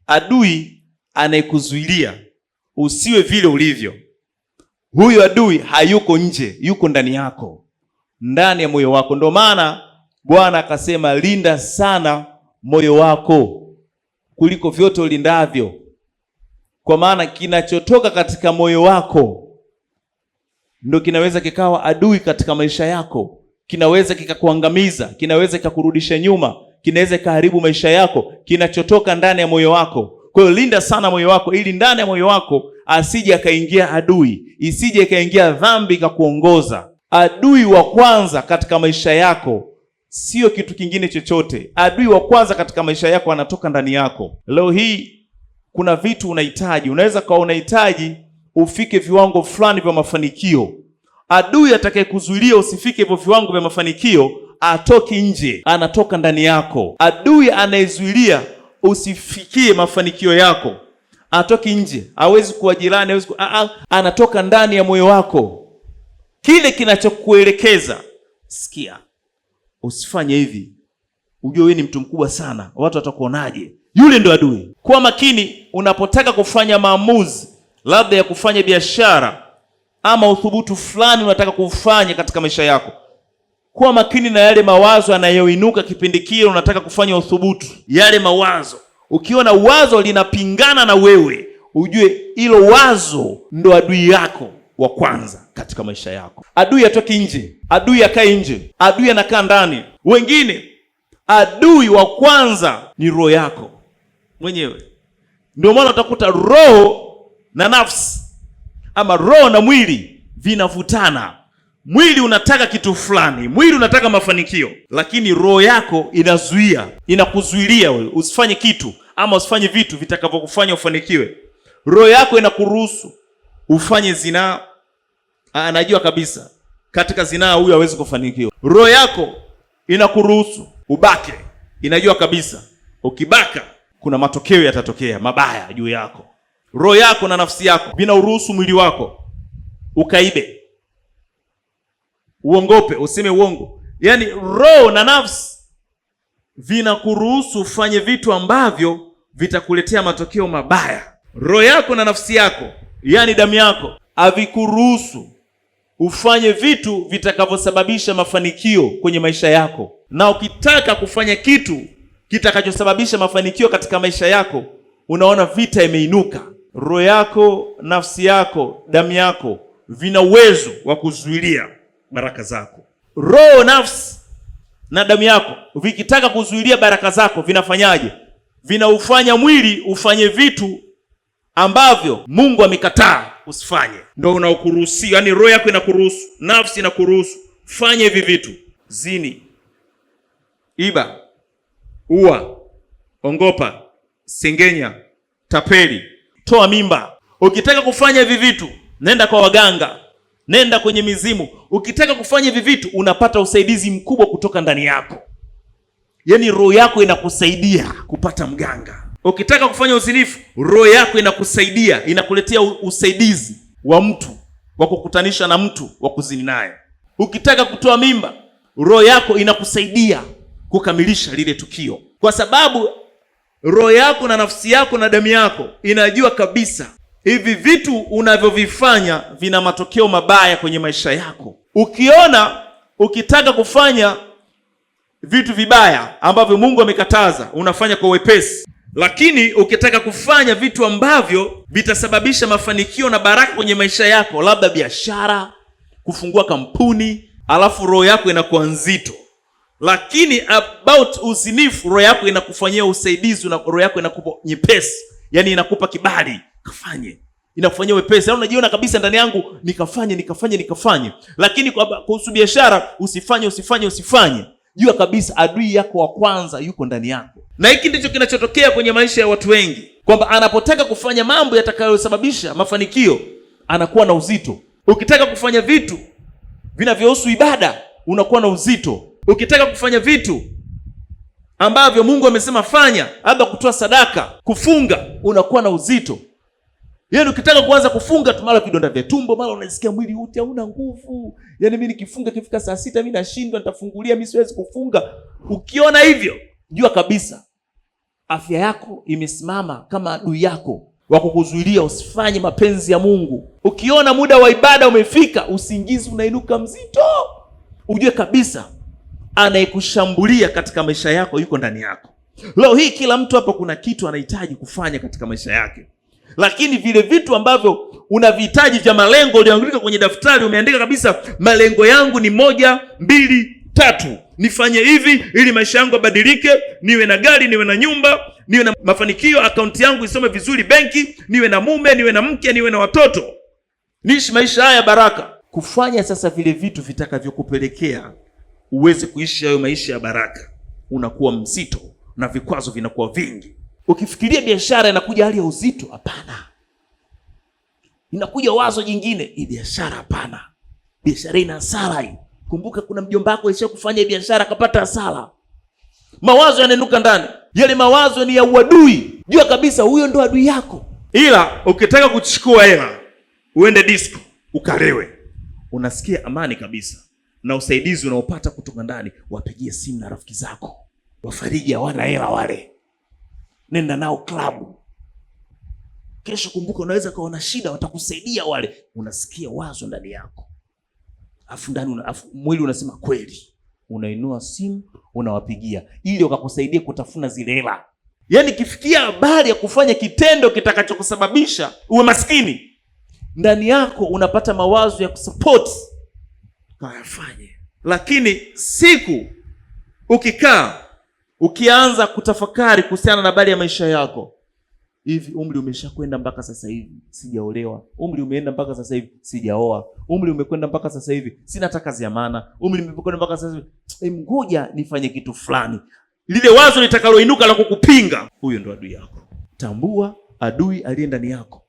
adui anayekuzuilia usiwe vile ulivyo, huyo adui hayuko nje, yuko ndani yako, ndani ya moyo wako. Ndio maana Bwana akasema linda sana moyo wako kuliko vyote ulindavyo, kwa maana kinachotoka katika moyo wako ndio kinaweza kikawa adui katika maisha yako, kinaweza kikakuangamiza, kinaweza kikakurudisha nyuma, kinaweza kikaharibu maisha yako, kinachotoka ndani ya moyo wako. Kwa hiyo linda sana moyo wako, ili ndani ya moyo wako asije akaingia adui, isije ikaingia dhambi ikakuongoza. Adui wa kwanza katika maisha yako sio kitu kingine chochote. Adui wa kwanza katika maisha yako anatoka ndani yako. Leo hii kuna vitu unahitaji, unaweza kuwa unahitaji ufike viwango fulani vya mafanikio. Adui atakayekuzuilia usifike hivyo viwango vya mafanikio atoki nje, anatoka ndani yako. Adui anayezuilia usifikie mafanikio yako atoki nje, hawezi kuwa jirani, hawezi anatoka ndani ya moyo wako. Kile kinachokuelekeza, sikia, usifanye hivi, ujue wewe ni mtu mkubwa sana, watu watakuonaje? Yule ndo adui. Kuwa makini unapotaka kufanya maamuzi, labda ya kufanya biashara ama uthubutu fulani unataka kufanya katika maisha yako. Kuwa makini na yale mawazo yanayoinuka kipindi kile unataka kufanya uthubutu. Yale mawazo, ukiona wazo linapingana na wewe, ujue hilo wazo ndo adui yako wa kwanza katika maisha yako. Adui atoki nje, adui akae nje, adui anakaa ndani. Wengine adui wa kwanza ni roho yako mwenyewe. Ndio maana utakuta roho na nafsi ama roho na mwili vinavutana. Mwili unataka kitu fulani, mwili unataka mafanikio, lakini roho yako inazuia, inakuzuilia wewe usifanye kitu ama usifanye vitu vitakavyokufanya ufanikiwe. Roho yako inakuruhusu ufanye zinaa, anajua kabisa katika zinaa huyu hawezi kufanikiwa. Roho yako inakuruhusu ubake, inajua kabisa ukibaka kuna matokeo yatatokea mabaya juu yako. Roho yako na nafsi yako vinauruhusu mwili wako ukaibe, uongope, useme uongo. Yaani roho na nafsi vinakuruhusu ufanye vitu ambavyo vitakuletea matokeo mabaya. Roho yako na nafsi yako, yaani damu yako, havikuruhusu ufanye vitu vitakavyosababisha mafanikio kwenye maisha yako. Na ukitaka kufanya kitu kitakachosababisha mafanikio katika maisha yako, unaona vita imeinuka. Roho yako, nafsi yako, damu yako vina uwezo wa kuzuilia baraka zako. Roho, nafsi na damu yako vikitaka kuzuilia baraka zako vinafanyaje? Vinaufanya mwili ufanye vitu ambavyo Mungu amekataa usifanye. Ndio unaokuruhusu, yani roho yako inakuruhusu, nafsi inakuruhusu fanye hivi vitu: zini, iba, ua, ongopa, sengenya, tapeli, toa mimba. Ukitaka kufanya hivi vitu, nenda kwa waganga, nenda kwenye mizimu. Ukitaka kufanya hivi vitu, unapata usaidizi mkubwa kutoka ndani yako. Yaani roho yako inakusaidia kupata mganga. Ukitaka kufanya uzinifu, roho yako inakusaidia, inakuletea usaidizi wa mtu wa kukutanisha na mtu wa kuzini naye. Ukitaka kutoa mimba, roho yako inakusaidia kukamilisha lile tukio, kwa sababu roho yako na nafsi yako na damu yako inajua kabisa hivi vitu unavyovifanya vina matokeo mabaya kwenye maisha yako. Ukiona ukitaka kufanya vitu vibaya ambavyo Mungu amekataza, unafanya kwa wepesi. Lakini ukitaka kufanya vitu ambavyo vitasababisha mafanikio na baraka kwenye maisha yako, labda biashara, kufungua kampuni, alafu roho yako inakuwa nzito. Lakini about uzinifu, roho yako inakufanyia usaidizi, na roho yako inakupa nyepesi, yani inakupa kibali kafanye, inakufanyia wepesi. Au unajiona kabisa ndani yangu nikafanye. Lakini kuhusu biashara, usifanye. Jua kabisa adui yako wa kwanza yuko ndani yako. Na hiki ndicho kinachotokea kwenye maisha ya watu wengi, kwamba anapotaka kufanya mambo yatakayosababisha mafanikio anakuwa na uzito. Ukitaka kufanya vitu vinavyohusu ibada, unakuwa na uzito. Ukitaka kufanya vitu ambavyo Mungu amesema fanya, labda kutoa sadaka, kufunga, unakuwa na uzito. Yaani ukitaka kuanza kufunga tu, mara vidonda vya tumbo, mara unasikia mwili wote hauna nguvu. Yaani mimi nikifunga kifika saa 6 mimi nashindwa, nitafungulia mimi siwezi kufunga. Ukiona hivyo, jua kabisa afya yako imesimama kama adui yako wa kukuzuilia usifanye mapenzi ya Mungu. Ukiona muda wa ibada umefika, usingizi unainuka mzito, ujue kabisa anayekushambulia katika maisha yako yuko ndani yako. Leo hii kila mtu hapa kuna kitu anahitaji kufanya katika maisha yake, lakini vile vitu ambavyo unavihitaji vya malengo uliandika kwenye daftari, umeandika kabisa, malengo yangu ni 1, 2, 3. Nifanye hivi ili maisha yangu yabadilike, niwe na gari, niwe na nyumba, niwe na mafanikio, akaunti yangu isome vizuri benki, niwe na mume, niwe na mke, niwe na watoto, niishi maisha haya baraka. Kufanya sasa vile vitu vitakavyokupelekea uweze kuishi hayo maisha ya baraka, unakuwa mzito na vikwazo vinakuwa vingi. Ukifikiria biashara inakuja hali ya uzito, hapana. Inakuja wazo jingine, hii biashara hapana. Biashara ina hasara hii. Kumbuka kuna mjomba wako alisha kufanya biashara akapata hasara. Mawazo yanainuka ndani. Yale mawazo ni ya uadui. Jua kabisa huyo ndo adui yako. Ila ukitaka kuchukua hela, uende disco, ukalewe, unasikia amani kabisa. Na usaidizi unaopata kutoka ndani, wapigie simu na rafiki zako, wafariji hawana hela wale, nenda nao klabu. Kesho kumbuka unaweza kuona shida, watakusaidia wale. Unasikia wazo ndani yako, afu ndani mwili unasema kweli, unainua simu unawapigia ili wakakusaidia kutafuna zile hela. Yaani kifikia habari ya kufanya kitendo kitakachokusababisha uwe maskini, ndani yako unapata mawazo ya kusupport kayafanye. Lakini siku ukikaa ukianza kutafakari kuhusiana na habari ya maisha yako, hivi umri umeshakwenda mpaka sasa hivi sijaolewa, umri umeenda mpaka sasa hivi sijaoa, umri umekwenda mpaka sasa hivi sina hata kazi ya maana, umri umekwenda mpaka sasa hivi ngoja nifanye kitu fulani. Lile wazo litakaloinuka la kukupinga, huyo ndo adui yako. Tambua adui aliye ndani yako